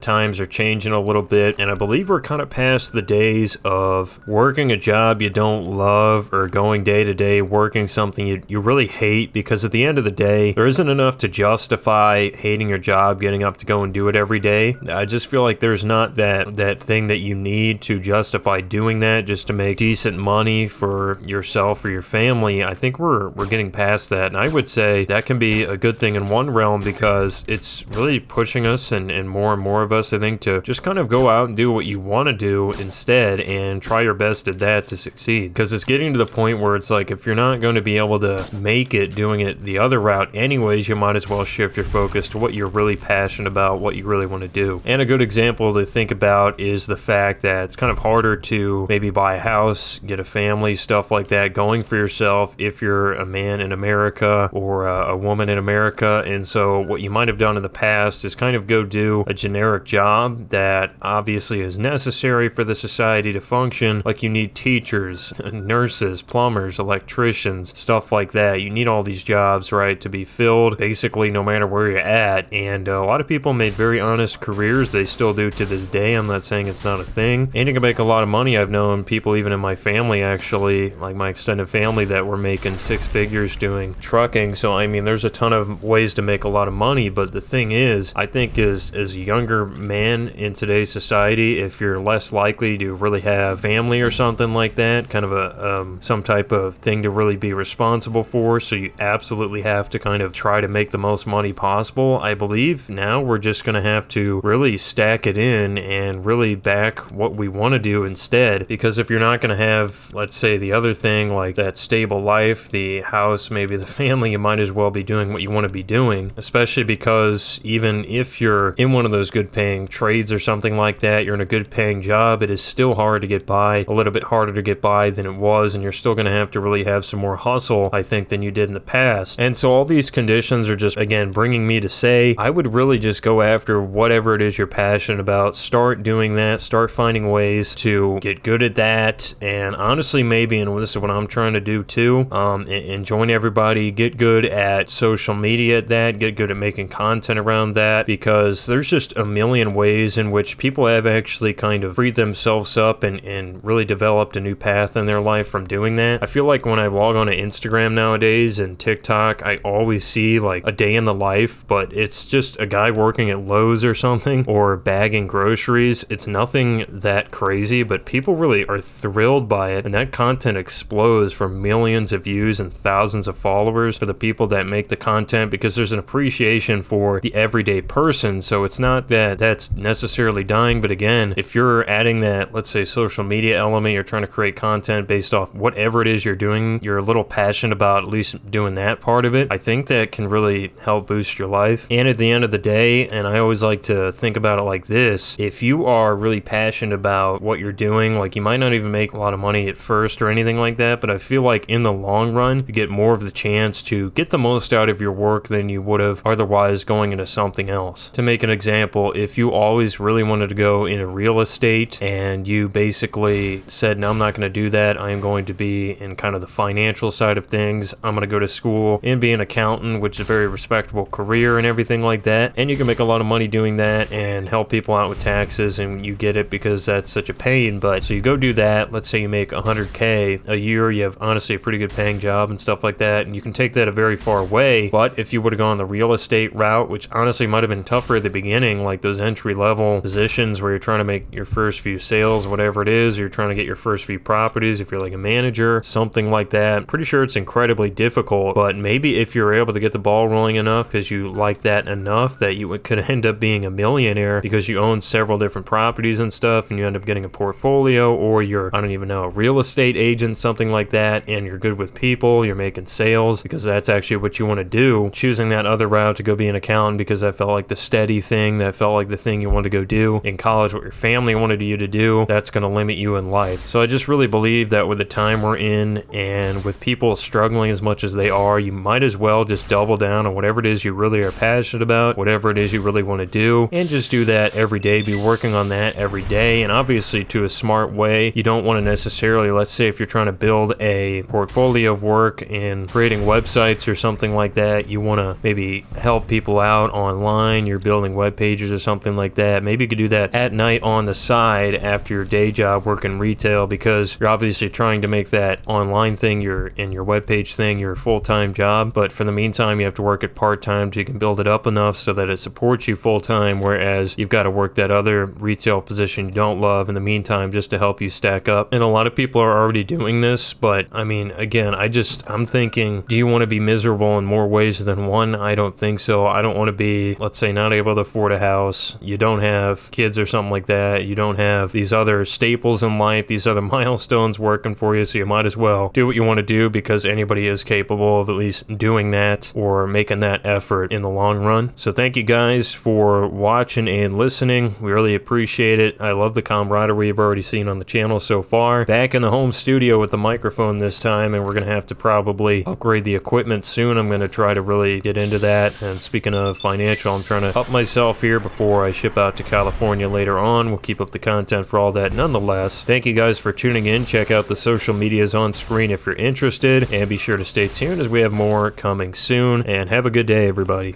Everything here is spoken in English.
Times are changing a little bit, and I believe we're kind of past the days of working a job you don't love or going day to day working something you really hate, because at the end of the day, there isn't enough to justify hating your job, getting up to go and do it every day. I just feel like there's not that thing that you need to justify doing that just to make decent money for yourself or your family. I think we're getting past that, and I would say that can be a good thing in one realm, because it's really pushing us and more of us, I think, to just kind of go out and do what you want to do instead and try your best at that to succeed. Because it's getting to the point where it's like, if you're not going to be able to make it doing it the other route anyways, you might as well shift your focus to what you're really passionate about, what you really want to do. And a good example to think about is the fact that it's kind of harder to maybe buy a house, get a family, stuff like that, going for yourself if you're a man in America or a woman in America. And so what you might have done in the past is kind of go do a generic job that obviously is necessary for the society to function. Like, you need teachers, nurses, plumbers, electricians, stuff like that. You need all these jobs, right, to be filled basically no matter where you're at. And a lot of people made very honest careers. They still do to this day. I'm not saying it's not a thing. And you can make a lot of money. I've known people even in my family, actually, like my extended family, that were making six figures doing trucking. So I mean, there's a ton of ways to make a lot of money. But the thing is, I think as a younger man in today's society, if you're less likely to really have family or something like that, kind of a some type of thing to really be responsible for, so you absolutely have to kind of try to make the most money possible. I believe now we're just going to have to really stack it in and really back what we want to do instead, because if you're not going to have, let's say, the other thing, like that stable life, the house, maybe the family, you might as well be doing what you want to be doing, especially because even if you're in one of those good paying trades or something like that, you're in a good paying job, it is still hard to get by, a little bit harder to get by than it was, and you're still going to have to really have some more hustle, I think, than you did in the past. And so all these conditions are just, again, bringing me to say, I would really just go after whatever it is you're passionate about, start doing that, start finding ways to get good at that, and honestly, maybe, and this is what I'm trying to do too, and join everybody, get good at social media at that, get good at making content around that, because there's just a million ways in which people have actually kind of freed themselves up and really developed a new path in their life from doing that. I feel like when I log on to Instagram nowadays and TikTok, I always see like a day in the life, but it's just a guy working at Lowe's or something, or bagging groceries. It's nothing that crazy, but people really are thrilled by it, and that content explodes for millions of views and thousands of followers for the people that make the content, because there's an appreciation for the everyday person. So it's not that that's necessarily dying, but again, if you're adding that, let's say, social media element, you're trying to create content based off whatever it is you're doing, you're a little passionate about at least doing that part of it, I think that can really help boost your life. And at the end of the day, and I always like to think about it like this, if you are really passionate about what you're doing, like, you might not even make a lot of money at first or anything like that, but I feel like in the long run, you get more of the chance to get the most out of your work than you would have otherwise going into something else. To make an example, if you always really wanted to go into real estate and you basically said, no, I'm not going to do that, I am going to be in kind of the financial side of things, I'm going to go to school and be an accountant, which is a very respectable career and everything like that, and you can make a lot of money doing that and help people out with taxes, and you get it because that's such a pain. But so you go do that, let's say you make 100K a year, you have honestly a pretty good paying job and stuff like that, and you can take that a very far way. But if you would have gone the real estate route, which honestly might have been tougher at the beginning, like those entry level positions where you're trying to make your first few sales, whatever it is, you're trying to get your first few properties, if you're like a manager, something like that, pretty sure it's incredibly difficult. But maybe if you're able to get the ball rolling enough because you like that enough, that you could end up being a millionaire because you own several different properties and stuff, and you end up getting a portfolio, or you're, I don't even know, a real estate agent, something like that, and you're good with people, you're making sales because that's actually what you want to do. Choosing that other route to go be an accountant because that felt like the steady thing, that felt like the thing you wanted to go do in college, what your family wanted you to do, that's going to limit you in life. So I just really believe that with the time we're in and with people struggling as much as they are, you might as well just double down on whatever it is you really are passionate about, whatever it is you really want to do, and just do that every day. Be working on that every day, and obviously to a smart way. You don't want to necessarily, let's say if you're trying to build a portfolio of work and creating websites or something like that, you want to maybe help people out online, you're building web pages or something like that. Maybe you could do that at night on the side after your day job working retail, because you're obviously trying to make that online thing, your webpage thing, your full-time job. But for the meantime, you have to work it part-time so you can build it up enough so that it supports you full-time, whereas you've got to work that other retail position you don't love in the meantime just to help you stack up. And a lot of people are already doing this, but I mean, again, I'm thinking, do you want to be miserable in more ways than one? I don't think so. I don't want to be, let's say, not able to afford a house. You don't have kids or something like that. You don't have these other staples in life, these other milestones working for you, so you might as well do what you want to do, because anybody is capable of at least doing that or making that effort in the long run. So thank you guys for watching and listening. We really appreciate it. I love the camaraderie you've already seen on the channel so far. Back in the home studio with the microphone this time, and we're going to have to probably upgrade the equipment soon. I'm going to try to really get into that. And speaking of financial, I'm trying to up myself here before I ship out to California later on. We'll keep up the content for all that. Nonetheless, thank you guys for tuning in. Check out the social medias on screen if you're interested, and be sure to stay tuned as we have more coming soon. And have a good day, everybody.